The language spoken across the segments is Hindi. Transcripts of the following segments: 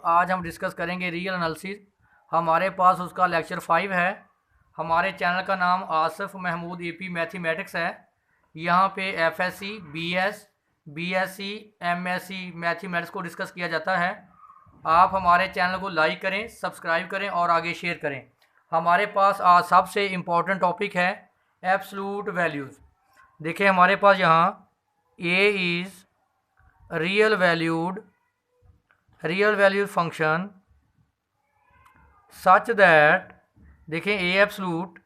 आज हम डिस्कस करेंगे रियल एनालिसिस। हमारे पास उसका लेक्चर 5 है। हमारे चैनल का नाम आसिफ महमूद एपी मैथमेटिक्स है। यहाँ पे FSc, BS, BSc, MSc mathematics को डिस्कस किया जाता है। आप हमारे चैनल को लाइक करें, सब्सक्राइब करें और आगे शेयर करें। हमारे पास आज सबसे इम्पोर्टेंट टॉपिक है एब्सोल्यूट वैल्यूज़। देखिए हमारे पास यहाँ A is real valued function such that, देखें ए एब्सोल्यूट,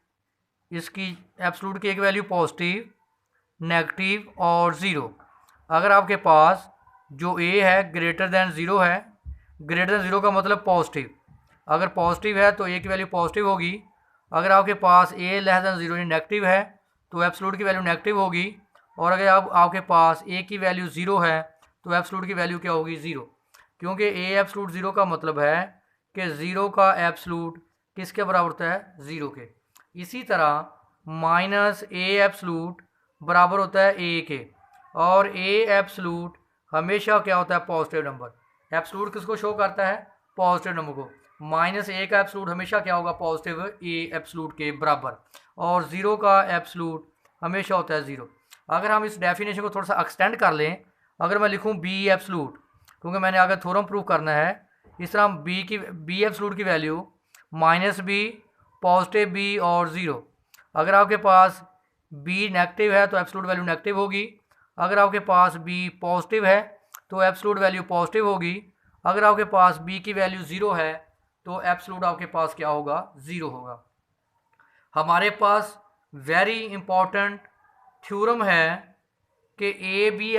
इसकी एब्सोल्यूट की एक वैल्यू पॉजिटिव, नेगेटिव और ज़ीरो। अगर आपके पास जो ए है ग्रेटर दैन ज़ीरो है, ग्रेटर दैन ज़ीरो का मतलब पॉजिटिव, अगर पॉजिटिव है तो ए की वैल्यू पॉजिटिव होगी। अगर आपके पास ए लेस दैन ज़ीरो नेगेटिव है तो एब्सोल्यूट की वैल्यू नेगेटिव होगी। और अगर आपके पास ए की वैल्यू ज़ीरो है तो एब्सोल्यूट की वैल्यू क्या होगी? ज़ीरो। क्योंकि ए एब्सोल्यूट ज़ीरो का मतलब है कि ज़ीरो का एब्सोल्यूट किसके बराबर होता है? ज़ीरो के। इसी तरह माइनस ए एब्सोल्यूट बराबर होता है ए के, और ए एब्सोल्यूट हमेशा क्या होता है? Positive number. एब्सोल्यूट किसको शो करता है? पॉजिटिव नंबर को। माइनस ए का एब्सोल्यूट हमेशा क्या होगा? पॉजिटिव ए एब्सोल्यूट के बराबर। और ज़ीरो का एब्सोल्यूट हमेशा होता है ज़ीरो। अगर हम इस डेफिनेशन को थोड़ा सा एक्सटेंड कर लें, अगर मैं लिखूँ बी एब्सोल्यूट, क्योंकि मैंने अगर थ्योरम प्रूव करना है, इस तरह हम बी एब्सोल्यूट की value minus B, positive B और ज़ीरो। अगर आपके पास बी नेगेटिव है तो एब्सोल्यूट वैल्यू नेगेटिव होगी। अगर आपके पास बी पॉजिटिव है तो एब्सोल्यूट वैल्यू पॉजिटिव होगी। अगर आपके पास बी की वैल्यू ज़ीरो है तो एब्सोल्यूट आपके पास क्या होगा? ज़ीरो होगा। हमारे पास वेरी इंपॉर्टेंट थ्योरम है कि A B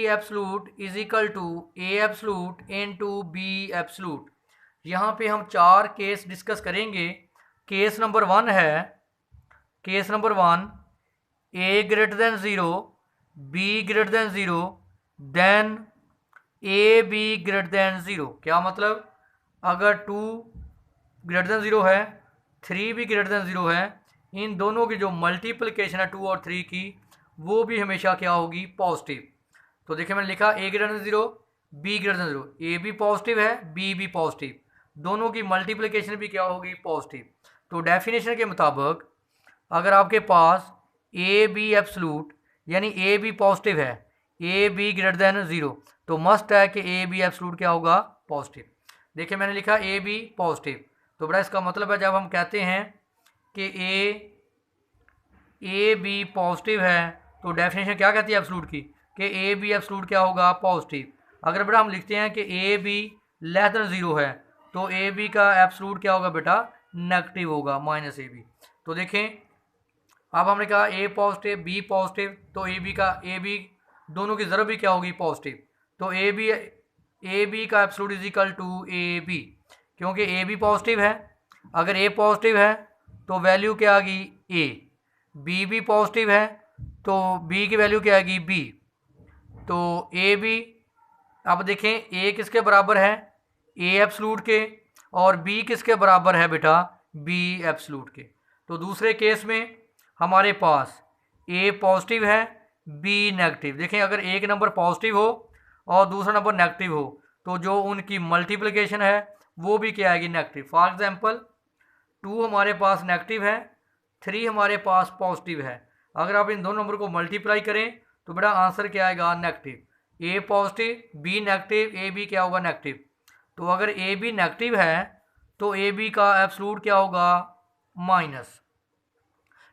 absolute is equal to A absolute into B absolute. यहाँ पे हम चार केस डिस्कस करेंगे। केस नंबर वन है, case number one, A greater than zero, B greater than zero, then A B greater than zero. क्या मतलब? अगर टू ग्रेटर देन ज़ीरो है, थ्री भी ग्रेटर देन ज़ीरो है, इन दोनों की जो मल्टीप्लिकेशन है टू और थ्री की, वो भी हमेशा क्या होगी? पॉजिटिव। तो देखिए मैंने लिखा A greater than zero, B greater than zero, A भी पॉजिटिव है, बी भी पॉजिटिव, दोनों की मल्टीप्लिकेशन भी क्या होगी? पॉजिटिव। तो डेफिनेशन के मुताबिक अगर आपके पास ए बी एब्सोल्यूट यानी ए बी पॉजिटिव है, ए बी ग्रेटर देन ज़ीरो, तो मस्ट है कि ए बी एब्सोल्यूट क्या होगा? पॉजिटिव। देखिए मैंने लिखा ए बी पॉजिटिव, तो बड़ा इसका मतलब है जब हम कहते हैं कि ए बी पॉजिटिव है तो डेफिनेशन क्या कहती है एब्सोल्यूट की? कि ए बी एब्सोल्यूट क्या होगा? पॉजिटिव। अगर बेटा हम लिखते हैं कि A B less then zero है तो ए बी का एब्सोल्यूट क्या होगा बेटा? नेगेटिव होगा, माइनस ए बी। तो देखें अब हमने कहा ए पॉजिटिव बी पॉजिटिव, तो ए बी दोनों की ज़रूर भी क्या होगी? पॉजिटिव। तो ए बी का absolute is equal to A B, क्योंकि ए बी पॉजिटिव है। अगर ए पॉजिटिव है तो वैल्यू क्या आ गई? ए। बी भी पॉजिटिव है तो बी की वैल्यू क्या आएगी? बी। तो ए बी, अब देखें ए किसके बराबर है? ए एब्सोल्यूट के। और बी किसके बराबर है बेटा? बी एब्सोल्यूट के। तो दूसरे केस में हमारे पास ए पॉजिटिव है, बी नेगेटिव। देखें अगर एक नंबर पॉजिटिव हो और दूसरा नंबर नेगेटिव हो तो जो उनकी मल्टीप्लिकेशन है वो भी क्या आएगी? नेगेटिव। फॉर एग्जांपल टू हमारे पास नेगेटिव है, थ्री हमारे पास पॉजिटिव है। अगर आप इन दोनों नंबर को मल्टीप्लाई करें तो बेटा आंसर क्या आएगा? Negative. A positive B negative, A B क्या होगा? नेगेटिव। तो अगर ए बी नेगेटिव है तो ए बी का एब्सोल्यूट क्या होगा? माइनस,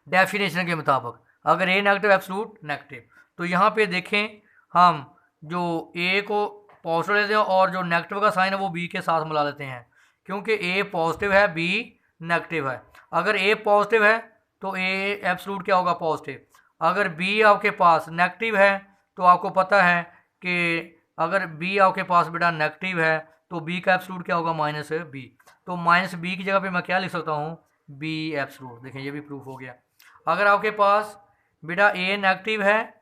डेफिनेशन के मुताबिक। अगर ए नेगेटिव एब्सोल्यूट नेगेटिव। तो यहाँ पे देखें हम जो ए को पॉजिटिव लेते हैं और जो नेगेटिव का साइन है वो बी के साथ मिला लेते हैं, क्योंकि ए पॉजिटिव है, बी नेगेटिव है। अगर ए पॉजिटिव है तो ए एब्सोल्यूट क्या होगा? पॉजिटिव। अगर बी आपके पास नेगेटिव है तो आपको पता है कि अगर बी आपके पास बेटा नेगेटिव है तो बी का एब्सोल्यूट क्या होगा? Minus B. तो माइनस बी की जगह पे मैं क्या लिख सकता हूँ? B absolute. देखें ये भी प्रूफ हो गया। अगर आपके पास बेटा ए नेगेटिव है,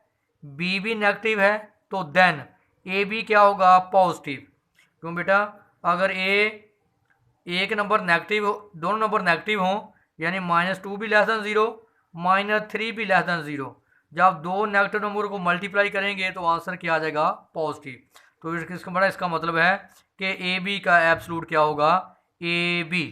बी भी नेगेटिव है, तो देन ए बी क्या होगा? पॉजिटिव। क्यों बेटा? अगर एक नंबर नेगेटिव हो, दोनों नंबर नेगेटिव हों, यानी माइनस टू भी less than zero, minus three भी लेस दैन ज़ीरो, जब दो नेगेटिव नंबर को मल्टीप्लाई करेंगे तो आंसर क्या आ जाएगा? पॉजिटिव। तो इसका बड़ा इसका मतलब है कि ए बी का एब्सोल्यूट क्या होगा, ए बी।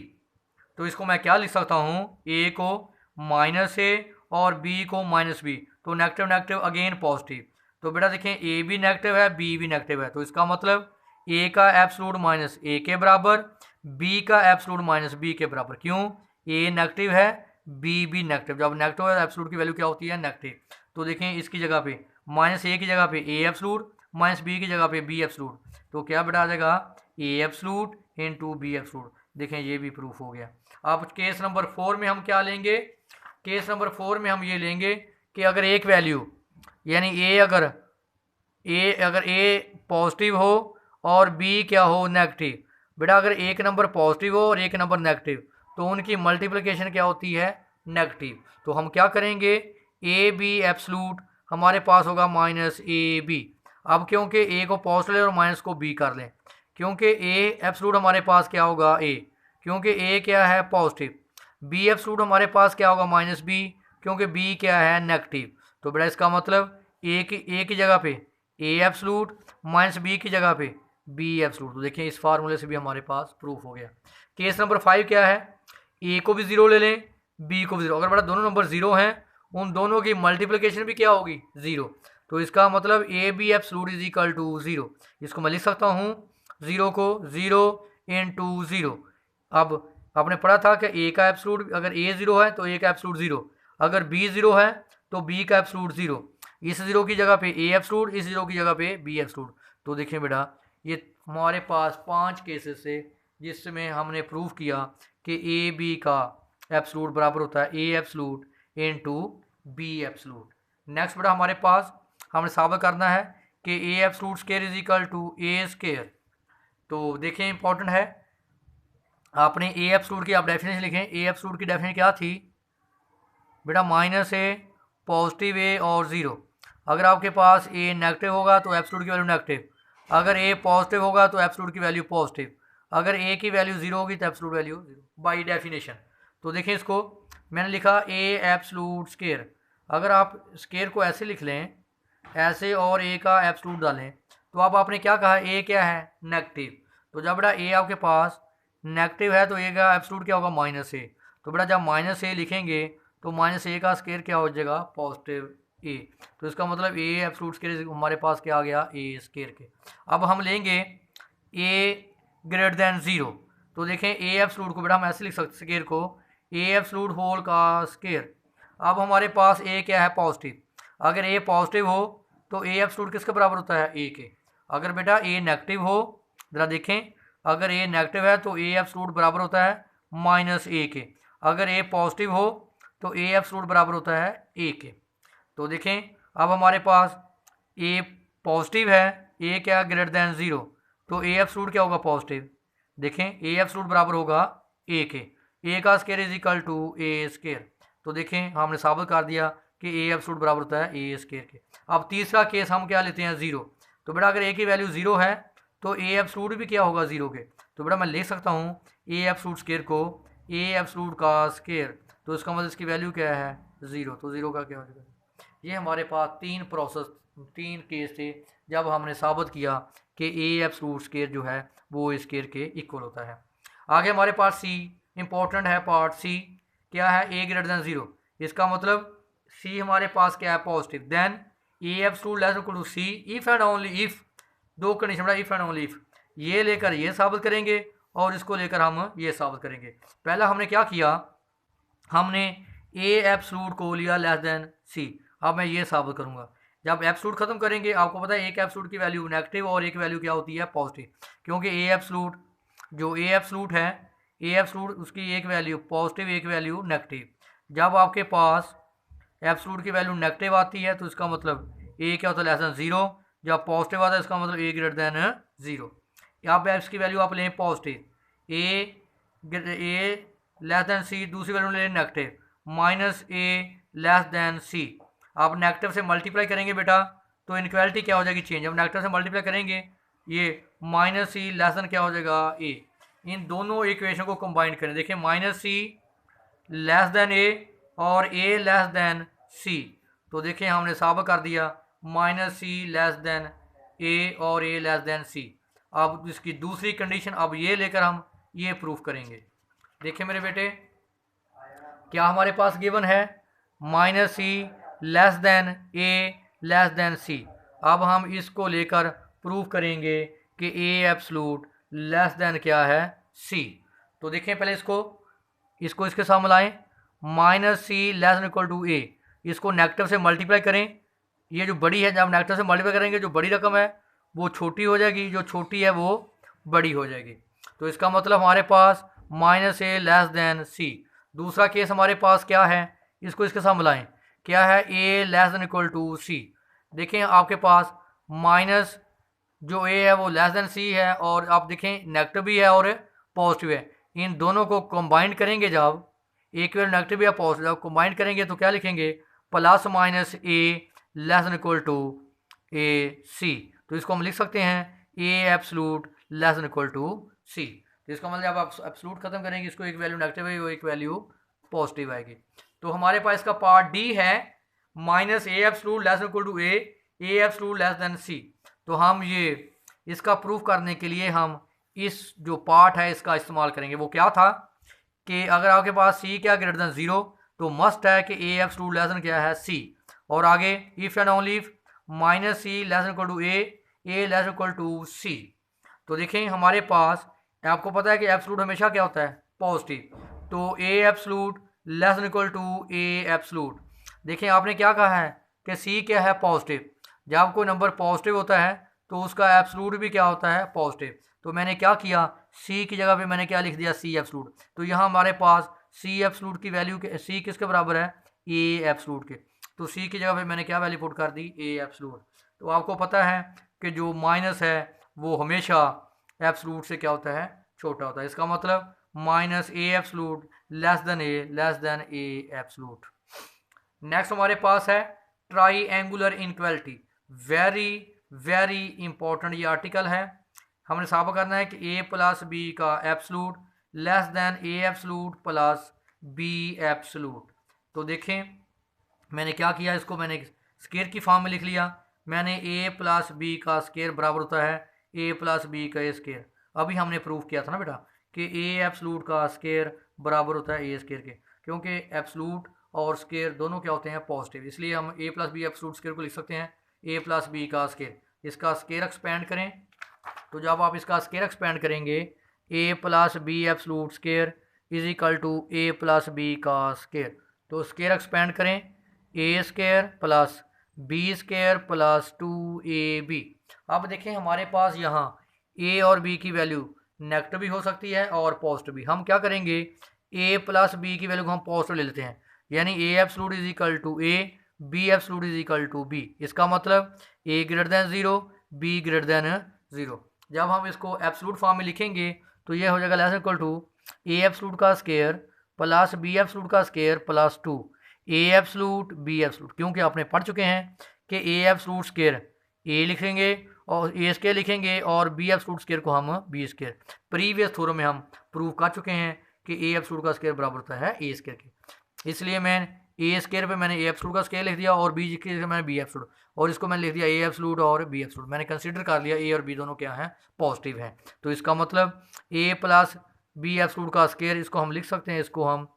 तो इसको मैं क्या लिख सकता हूँ, ए को माइनस ए और बी को माइनस बी, तो नेगेटिव नेगेटिव अगेन पॉजिटिव। तो बेटा देखें ए भी नेगेटिव है, बी भी नेगेटिव है, तो इसका मतलब ए का एब्सोल्यूट माइनस ए के बराबर, बी का एब्सोल्यूट माइनस बी के बराबर। क्यों, ए नेगेटिव है, बी भी नेगेटिव। जब नेगेटिव है एब्सोल्यूट की वैल्यू क्या होती है, नेगेटिव। तो देखें इसकी जगह पे माइनस ए की जगह पे ए एब्सोल्यूट, माइनस बी की जगह पे बी एब्सोल्यूट, तो क्या बेटा आ जाएगा, ए एब्सोल्यूट इनटू बी एब्सोल्यूट। देखें ये भी प्रूफ हो गया। अब केस नंबर 4 में हम क्या लेंगे, केस नंबर 4 में हम ये लेंगे कि अगर एक वैल्यू यानी अगर ए पॉजिटिव हो और बी क्या हो, नेगेटिव। बेटा अगर एक नंबर पॉजिटिव हो और एक नंबर नेगेटिव, तो उनकी मल्टीप्लिकेशन क्या होती है, नेगेटिव। तो हम क्या करेंगे, ए बी एब्सोल्यूट हमारे पास होगा माइनस ए बी। अब क्योंकि ए को पॉजिटिव लें और माइनस को बी कर लें, क्योंकि ए एब्सोल्यूट हमारे पास क्या होगा, ए, क्योंकि ए क्या है पॉजिटिव। बी एब्सोल्यूट हमारे पास क्या होगा, माइनस बी, क्योंकि बी क्या है, नेगेटिव। तो बेटा इसका मतलब ए की जगह पे ए एब्सोल्यूट, माइनस बी की जगह पे बी एब्सोल्यूट। तो देखिए इस फार्मूले से भी हमारे पास प्रूफ हो गया। केस नंबर 5 क्या है, ए को भी ज़ीरो ले लें, बी को भी ज़ीरो। अगर बेटा दोनों नंबर ज़ीरो हैं, उन दोनों की मल्टीप्लिकेशन भी क्या होगी, ज़ीरो। तो इसका मतलब A B absolute is equal to zero. इसको मैं लिख सकता हूँ ज़ीरो को ज़ीरो इनटू ज़ीरो। अब आपने पढ़ा था कि ए का एब्सोल्यूट, अगर ए ज़ीरो है तो ए का एब्सोल्यूट ज़ीरो, अगर बी ज़ीरो है तो बी का एब्सोल्यूट ज़ीरो। इस ज़ीरो की जगह पे ए एब्सोल्यूट, इस ज़ीरो की जगह पे बी एब्सोल्यूट। तो देखें बेटा ये हमारे पास 5 केसेस से जिसमें हमने प्रूफ किया कि ए बी का एब्सोल्यूट बराबर होता है A absolute into B absolute. Next बेटा हमारे पास हमने साबित करना है कि A absolute square is equal to A square. तो देखें इंपॉर्टेंट है, आपने ए एब्सोल्यूट की आप डेफिनेशन लिखें। ए एब्सोल्यूट की डेफिनेशन क्या थी बेटा, माइनस ए, पॉजिटिव ए और ज़ीरो। अगर आपके पास ए नेगेटिव होगा तो एब्सोल्यूट की वैल्यू नेगेटिव, अगर ए पॉजिटिव होगा तो एब्सोल्यूट की वैल्यू पॉजिटिव, अगर ए की वैल्यू ज़ीरो होगी तो absolute value zero, by definition. तो देखें इसको मैंने लिखा ए एब्सोल्यूट स्क्वायर। अगर आप स्क्वायर को ऐसे लिख लें, ऐसे, और ए का एब्सोल्यूट डालें, तो अब आपने क्या कहा, ए क्या है, नेगेटिव। तो जब बेटा ए आपके पास नेगेटिव है तो ए का एब्सोल्यूट क्या होगा, माइनस ए। तो बेटा जब माइनस ए लिखेंगे तो माइनस ए का स्क्वायर क्या हो जाएगा, पॉजिटिव ए। तो इसका मतलब ए एब्सोल्यूट स्क्वायर हमारे पास क्या आ गया, ए स्क्वायर के। अब हम लेंगे ए ग्रेटर देन ज़ीरो। तो देखें ए एब्सोल्यूट को बेटा हम ऐसे लिख सकते स्क्वायर को, ए एब्सोल्यूट होल का स्क्वायर। अब हमारे पास ए क्या है, पॉजिटिव। अगर ए पॉजिटिव हो तो ए एब्सोल्यूट किसके बराबर होता है, ए के। अगर बेटा ए नेगेटिव हो, ज़रा देखें, अगर ए नेगेटिव है तो ए एब्सोल्यूट बराबर होता है माइनस ए के। अगर ए पॉजिटिव हो तो ए एब्सोल्यूट बराबर होता है ए के। तो देखें अब हमारे पास ए पॉजिटिव है, ए क्या ग्रेटर देन ज़ीरो, तो ए एब्सोल्यूट क्या होगा, पॉजिटिव। देखें ए एब्सोल्यूट बराबर होगा ए के, ए का square is equal to A square. तो देखें हमने साबित कर दिया कि ए एब्सोल्यूट बराबर होता है ए स्क्वायर के। अब तीसरा केस हम क्या लेते हैं, ज़ीरो। तो बेटा अगर ए की वैल्यू ज़ीरो है तो ए एब्सोल्यूट भी क्या होगा, ज़ीरो के। तो बेटा मैं लिख सकता हूँ ए एब्सोल्यूट स्क्वायर को ए एब्सोल्यूट का स्क्वायर, तो इसका मतलब इसकी वैल्यू क्या है, ज़ीरो। तो ज़ीरो का क्या हो जाएगा। ये हमारे पास 3 केस थे जब हमने साबित किया कि ए एब्सोल्यूट स्क्वायर जो है वो स्क्वायर के इक्वल होता है। आगे हमारे पास सी, इंपॉर्टेंट है पार्ट सी। क्या है, ए ग्रेटर देन ज़ीरो। इसका मतलब सी हमारे पास क्या है, positive. Then A absolute less equal to C if and only if, दो कंडीशन बेटा, इफ़ एंड ओनली इफ़। ये लेकर ये साबित करेंगे और इसको लेकर हम ये साबित करेंगे। पहला हमने क्या किया, हमने ए एब्सोल्यूट को लिया लेस देन सी। अब मैं ये साबित करूंगा। जब एब्सोल्यूट खत्म करेंगे, आपको पता है एक एब्सोल्यूट की वैल्यू नेगेटिव और एक वैल्यू क्या होती है, पॉजिटिव। क्योंकि ए एब्सोल्यूट है, ए एब्सोल्यूट उसकी एक वैल्यू पॉजिटिव, एक वैल्यू नेगेटिव। जब आपके पास एब्सोल्यूट की वैल्यू नेगेटिव आती है तो इसका मतलब ए क्या होता है, लेस देन ज़ीरो। जब पॉजिटिव आता है इसका मतलब ए ग्रेटर देन ज़ीरो। यहाँ पे इसकी वैल्यू आप लें पॉजिटिव, ए लेस देन सी, दूसरी वैल्यू लें negative, minus A less than सी। आप नेगेटिव से मल्टीप्लाई करेंगे बेटा तो इनक्वालिटी क्या हो जाएगी, चेंज। अब नेगेटिव से मल्टीप्लाई करेंगे, ये माइनस सी लेस देन क्या हो जाएगा, ए। इन दोनों इक्वेशन को कंबाइन करें, देखिए माइनस सी लेस देन ए और ए लेस देन सी। तो देखिए हमने साबित कर दिया माइनस सी लेस देन ए और ए लेस देन सी। अब इसकी दूसरी कंडीशन अब ये लेकर हम ये प्रूफ करेंगे। देखिए मेरे बेटे, क्या हमारे पास गिवन है माइनस सी लेस देन ए लेस देन सी। अब हम इसको लेकर प्रूफ करेंगे कि ए एब्सलूट लेस देन क्या है, सी। तो देखें पहले इसको इसके साथ मिलाएं, minus C less than equal to A, इसको नेगेटिव से मल्टीप्लाई करें। ये जो बड़ी है, जब नेगेटिव से मल्टीप्लाई करेंगे जो बड़ी रकम है वो छोटी हो जाएगी, जो छोटी है वो बड़ी हो जाएगी। तो इसका मतलब हमारे पास माइनस ए लेस देन सी। दूसरा केस हमारे पास क्या है, इसको इसके साथ मिलाएं, क्या है ए लेस देन इक्वल टू सी। देखें आपके पास माइनस जो ए है वो लेस देन सी है, और आप देखें नेगेटिव भी है और पॉजिटिव है। इन दोनों को कंबाइन करेंगे, जब एक वेल नेगेटिव या पॉजिटिव जब कंबाइन करेंगे तो क्या लिखेंगे, plus minus A less than equal to A C. तो इसको हम लिख सकते हैं A absolute less than equal to C. तो इसका मतलब आप एब्सलूट खत्म करेंगे, इसको एक वैल्यू नेगेटिव है, एक वैल्यू पॉजिटिव आएगी। तो हमारे पास इसका पार्ट डी है minus A absolute less than equal to A absolute less than C. तो हम ये इसका प्रूफ करने के लिए हम इस जो पार्ट है इसका इस्तेमाल करेंगे। वो क्या था कि अगर आपके पास सी क्या ग्रेटर देन जीरो तो मस्ट है कि ए एब्सलूट लेस देन क्या है, सी। और आगे if and only if minus C less than equal to A less than equal to C. तो देखें हमारे पास आपको पता है कि एब्सलूट हमेशा क्या होता है, पॉजिटिव। तो A absolute less than equal to A absolute. देखें आपने क्या कहा है कि सी क्या है, पॉजिटिव। जब कोई नंबर पॉजिटिव होता है तो उसका एब्सलूट भी क्या होता है, पॉजिटिव। तो मैंने क्या किया, सी की जगह पे मैंने क्या लिख दिया, सी एब्सलूट। तो यहाँ हमारे पास सी एब्सलूट की वैल्यू के सी किसके बराबर है, ए एब्सलूट के। तो सी की जगह पे मैंने क्या वैल्यू पुट कर दी, ए एब्सलूट। तो आपको पता है कि जो माइनस है वो हमेशा एब्सलूट से क्या होता है, छोटा होता है। इसका मतलब minus A absolute less than A absolute. Next हमारे पास है triangular inequality. Very very important ये आर्टिकल है। हमने साबित करना है कि ए प्लस बी का एब्सलूट लेस देन ए एब्सलूट प्लस बी एब्सलूट। तो देखें मैंने क्या किया, इसको मैंने स्केयर की फॉर्म में लिख लिया। मैंने ए प्लस बी का स्केयर बराबर होता है ए प्लस बी का ए स्केयर। अभी हमने प्रूफ किया था ना बेटा कि ए एब्सलूट का स्केयर बराबर होता है ए स्केयर के, क्योंकि एब्सलूट और स्केयर दोनों क्या होते हैं, पॉजिटिव। इसलिए हम A plus B absolute square को लिख सकते हैं ए प्लस बी का स्केयर। इसका स्केयर एक्सपेंड करें, तो जब आप इसका स्केयर एक्सपेंड करेंगे A plus B absolute square is equal to A plus B का स्केयर। तो स्केयर एक्सपेंड करें, A square plus B square plus 2ab। अब देखें हमारे पास यहाँ ए और बी की वैल्यू नेगेटिव भी हो सकती है और पॉजिटिव भी। हम क्या करेंगे, ए प्लस बी की वैल्यू को हम पॉजिटिव ले लेते हैं, यानी A absolute is equal to A, B absolute is equal to B. इसका मतलब A greater than zero, B greater than zero. जब हम इसको एब्सलूट फॉर्म में लिखेंगे तो ये हो जाएगा less equal to A absolute का स्केयर प्लस बी एब्सलूट का square plus 2 A absolute B absolute. क्योंकि आपने पढ़ चुके हैं कि ए एब्सलूट स्केयर ए लिखेंगे और ए स्केयर लिखेंगे और बी एब्सलूट स्केयर को हम बी स्केयर। प्रीवियस थ्योरम में हम प्रूव कर चुके हैं कि ए एब्सलूट का स्केयर बराबर होता है ए स्केयर के। इसलिए मैं ए स्केयर पे मैंने ए एब्सलूट का स्केयर लिख दिया और बी स्केयर मैंने बी एब्सलूट, और इसको मैंने लिख दिया ए एब्सलूट और बी एब्सलूट। मैंने कंसीडर कर लिया ए और बी दोनों क्या हैं, पॉजिटिव हैं। तो इसका मतलब ए प्लस बी एब्सलूट का स्केयर, इसको हम लिख सकते हैं, इसको हम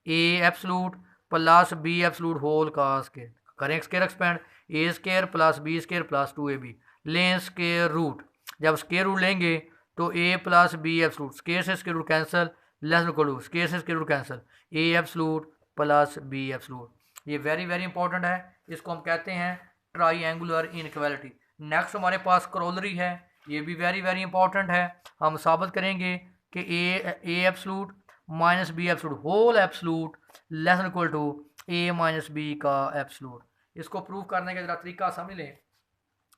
A absolute plus B absolute whole का स्केयर करें। Square expand, A square plus B square plus 2ab। लें स्केयर रूट, जब स्केयर रूट लेंगे तो A plus B absolute, square से square root cancel, less equal to square से square root cancel, A absolute plus B absolute. ये वेरी वेरी इंपॉर्टेंट है, इसको हम कहते हैं ट्राईएंगुलर इनइक्वालिटी। नेक्स्ट हमारे पास करोलरी है, ये भी वेरी वेरी इंपॉर्टेंट है। हम साबित करेंगे कि A absolute minus B absolute whole absolute less equal to A minus B का एब्सलूट। इसको प्रूव करने का जरा तरीका समझ लें।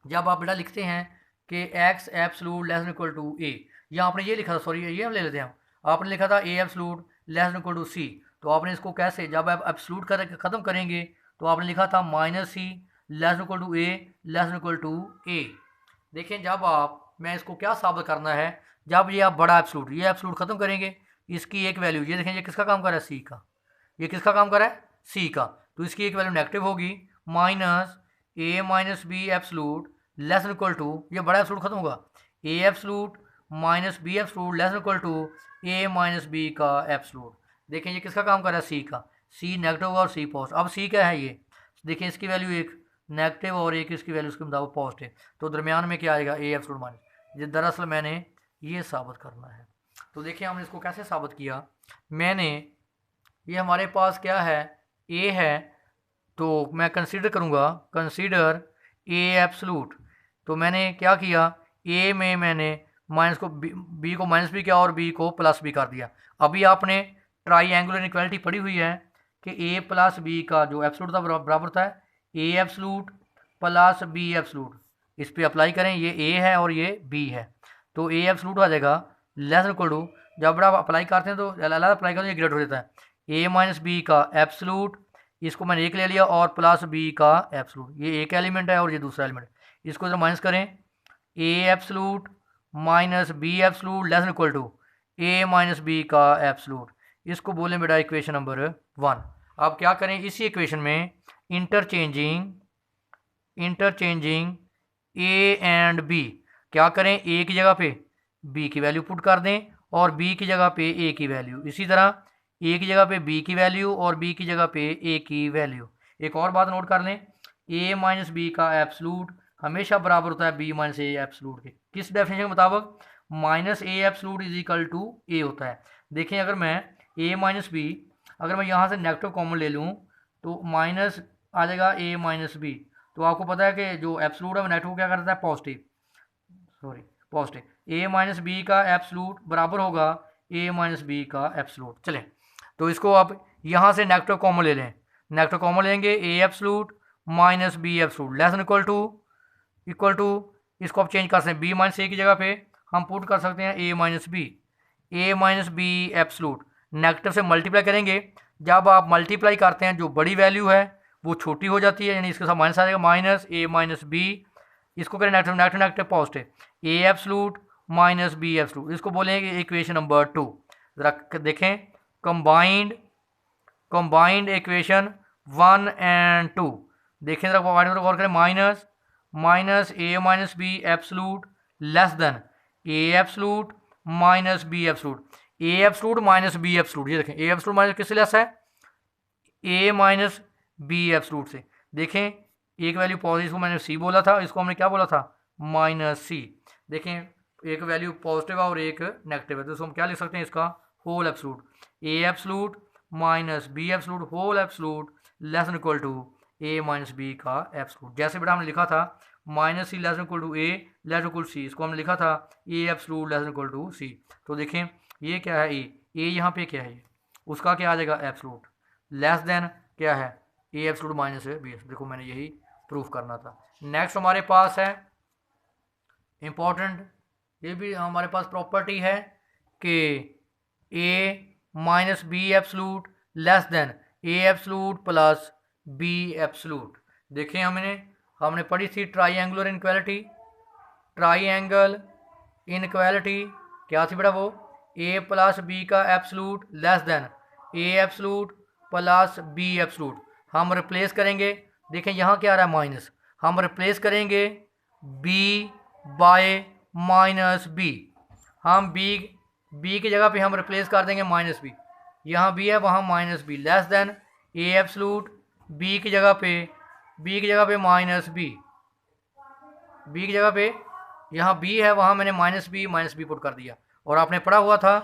जब आप बेटा लिखते हैं कि X absolute less equal to A, या आपने ये लिखा था, सॉरी ये हम ले लेते हैं, आपने लिखा था ए absolute less equal to C. तो आपने इसको कैसे, जब आप एब्सलूट ख़त्म करेंगे तो आपने लिखा था minus C less equal to A less equal to A. देखें जब आप, मैं इसको क्या साबित करना है, जब ये आप बड़ा एब्सलूट, ये एब्सलूट ख़त्म करेंगे, इसकी एक वैल्यू, ये देखें ये किसका काम कर रहा है, सी का। ये किसका काम कर रहा है, सी का। तो इसकी एक वैल्यू नेगेटिव होगी, minus A minus B absolute less than equal to, ये बड़ा एब्सोल्यूट खत्म होगा, A absolute minus B absolute less than equal to A minus B का एब्सोल्यूट। देखें ये किसका काम कर रहा है, सी का, सी नेगेटिव होगा और सी पॉजिटिव। अब सी क्या है, ये देखिए इसकी वैल्यू एक नेगेटिव और एक इसकी वैल्यू उसके मुताबिक पॉजिटिव, तो दरमियान में क्या आएगा, ए एब्सोल्यूट माइनस। ये दरअसल मैंने ये साबित करना है। तो देखिए हमने इसको कैसे साबित किया, मैंने ये हमारे पास क्या है, ए है, तो मैं कंसीडर करूँगा, कंसीडर ए एब्सोल्यूट। तो मैंने क्या किया, ए में मैंने माइनस को बी को माइनस भी किया और बी को प्लस भी कर दिया। अभी आपने ट्राईएंगुलर इनइक्वालिटी पढ़ी हुई है कि ए प्लस बी का जो एब्सोल्यूट था बराबर था A absolute plus B absolute. इस पर अप्लाई करें, ये ए है और ये बी है, तो ए एब्सोल्यूट आ जाएगा लेस देन इक्वल टू, जब आप अप्लाई करते हैं तो अलग अप्लाई करते हैं, ये ग्रेड हो जाता है, ए माइनस बी का एब्सोल्यूट, इसको मैंने एक ले लिया, और प्लस बी का एब्सोल्यूट, ये एक एलिमेंट है और ये दूसरा एलिमेंट, इसको जब माइनस करें, A absolute minus B absolute less than equal to A minus B का एब्सोल्यूट, इसको बोलें बेटा इक्वेशन नंबर 1। अब क्या करें, इसी इक्वेशन में इंटरचेंजिंग ए एंड बी, क्या करें, ए की जगह पे बी की वैल्यू पुट कर दें और बी की जगह पे ए की वैल्यू, इसी तरह ए की जगह पे बी की वैल्यू और बी की जगह पे ए की वैल्यू। एक और बात नोट कर लें, ए माइनस बी का एब्सोल्यूट हमेशा बराबर होता है बी माइनस ए एब्सोल्यूट के, किस डेफिनेशन के मुताबिक, minus A absolute is equal to A होता है। देखें अगर मैं ए माइनस बी, अगर मैं यहाँ से नेगेटिव कॉमन ले लूँ तो माइनस आ जाएगा ए माइनस बी, तो आपको पता है कि जो एब्सोल्यूट है वो नेगेटिव क्या करता है, पॉजिटिव, ए माइनस बी का एब्सोल्यूट बराबर होगा ए माइनस बी का एब्सोल्यूट। चलें तो इसको आप यहाँ से नेगेटिव कॉमन ले लें, नेगेटिव कॉमन लेंगे, A absolute minus B absolute less than equal to इसको आप चेंज कर सकते हैं, बी माइनस ए की जगह पे हम पुट कर सकते हैं ए माइनस बी एब्सोल्यूट, नेगेटिव से मल्टीप्लाई करेंगे, जब आप मल्टीप्लाई करते हैं जो बड़ी वैल्यू है वो छोटी हो जाती है, यानी इसके साथ माइनस आ जाएगा, माइनस ए माइनस बी, इसको करें नेगेटिव नेगेटिव नेगेटिव पॉजिटिव, ए एब्सोल्यूट माइनस बी एब्सोल्यूट, इसको बोलेंगे इक्वेशन नंबर 2। ज़रा देखें कंबाइंड इक्वेशन 1 एंड 2, देखें ज़रा गौर करें, minus A minus B absolute less than A absolute minus B absolute, A absolute minus B absolute, ये देखें ए एब्सोल्यूट माइनस किससे लेस है, ए माइनस बी एब्सोल्यूट से। देखें एक वैल्यू पॉजिटिव, इसको मैंने सी बोला था, इसको हमने क्या बोला था, माइनस सी। देखें एक वैल्यू पॉजिटिव है और एक नेगेटिव है, तो इसको हम क्या लिख सकते हैं, इसका whole absolute, A absolute minus B absolute whole absolute less than equal to A minus B का एब्सोल्यूट। जैसे बेटा हमने लिखा था minus C less than equal to A less than equal C, इसको हमने लिखा था A absolute less than equal to C. तो देखें ये क्या है, ए यहाँ पे क्या है, उसका क्या आ जाएगा एब्सोल्यूट, लेस देन क्या है, ए एब्सोल्यूट माइनस बी। देखो मैंने यही प्रूफ करना था। नेक्स्ट हमारे पास है इम्पॉर्टेंट, ये भी हमारे पास प्रॉपर्टी है कि A minus B absolute less than A absolute plus B absolute. देखें हमने पढ़ी थी ट्राईएंगुलर इनइक्वालिटी क्या थी बेटा, वो ए प्लस बी का absolute less than A absolute plus B absolute. हम रिप्लेस करेंगे, देखें यहाँ क्या आ रहा है माइनस, हम रिप्लेस करेंगे बी बाय माइनस बी, हम बी की जगह पे हम रिप्लेस कर देंगे माइनस बी, यहाँ बी है वहाँ minus B less than A absolute B की जगह पे माइनस बी की जगह पे यहाँ बी है वहाँ मैंने माइनस बी पुट कर दिया। और आपने पढ़ा हुआ था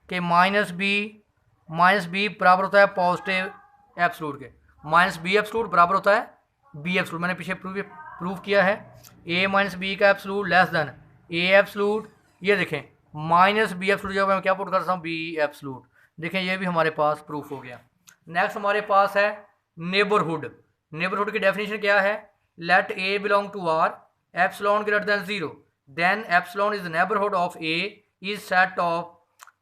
कि माइनस बी बराबर होता है पॉजिटिव एब्सोल्यूट के, माइनस बी एब्सोल्यूट बराबर होता है बी एब्सोल्यूट, मैंने पीछे प्रूफ किया है, ए माइनस बी का absolute less than A absolute, ये देखें माइनस बी एब्सोल्यूट जब मैं क्या पुट करता हूँ बी एब्सोल्यूट। देखें ये भी हमारे पास प्रूफ हो गया। नेक्स्ट हमारे पास है नेबरहुड की डेफिनेशन क्या है, let A belong to R epsilon greater than 0 then epsilon is neighbourhood of A is set of,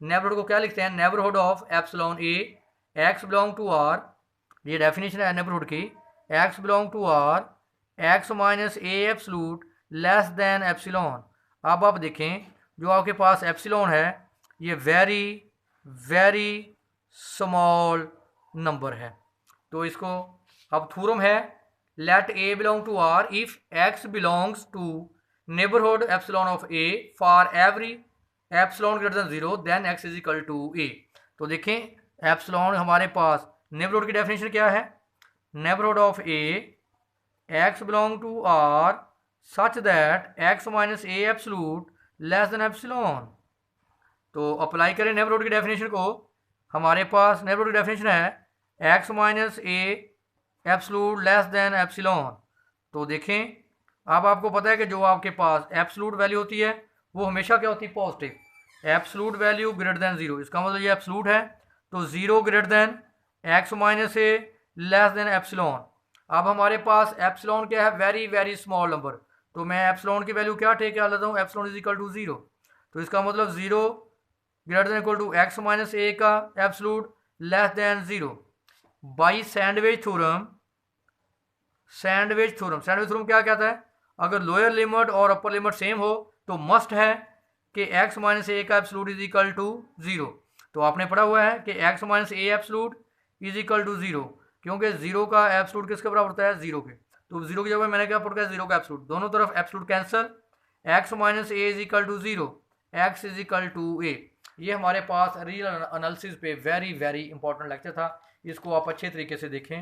neighbourhood को क्या लिखते हैं, neighbourhood of epsilon A, X belong to R, ये डेफिनेशन है नेबरहुड की, X belong to R X minus A absolute less than epsilon. अब आप देखें जो आपके पास एप्सिलॉन है ये वेरी वेरी स्मॉल नंबर है, तो इसको अब थ्योरम है let A belong to R if X belongs to neighbourhood epsilon of A for every epsilon greater than 0 then X is equal to A. तो देखें एप्सिलॉन हमारे पास नेबरहुड की डेफिनेशन क्या है, neighbourhood of A X belong to R such that X minus A absolute less than epsilon. तो अप्लाई करें नेबरहुड की डेफिनेशन को। हमारे पास नेबरहुड की डेफिनेशन है X minus A absolute less than epsilon. तो देखें अब आपको पता है कि जो आपके पास एब्सोल्यूट वैल्यू होती है वो हमेशा क्या होती है, positive. Absolute value greater than 0, इसका मतलब ये एब्सोल्यूट है, तो 0 greater then x minus A less than epsilon. अब हमारे पास एप्सिलॉन क्या है, वेरी वेरी स्मॉल नंबर, तो मैं एप्सिलॉन की वैल्यू क्या टेक कर लेता हूँ, एप्सिलॉन इज इक्वल टू 0। तो इसका मतलब 0 greater than equal to X minus A का absolute less than 0 by sandwich theorem. Sandwich theorem क्या कहता है, अगर लोअर लिमिट और अपर लिमिट सेम हो तो मस्ट है कि एक्स माइनस ए का एब्सोल्यूट इज इक्वल टू 0। तो आपने पढ़ा हुआ है कि X minus A absolute is equal to 0, क्योंकि 0 का एब्सोल्यूट किसके बराबर होता है, 0 के। तो 0 की जगह मैंने क्या पुट किया, 0 का एब्सोल्यूट, दोनों तरफ absolute cancel, X minus A is equal to 0, X is equal to A. ये हमारे पास रियल एनालिसिस पे वेरी वेरी इंपॉर्टेंट लेक्चर था, इसको आप अच्छे तरीके से देखें।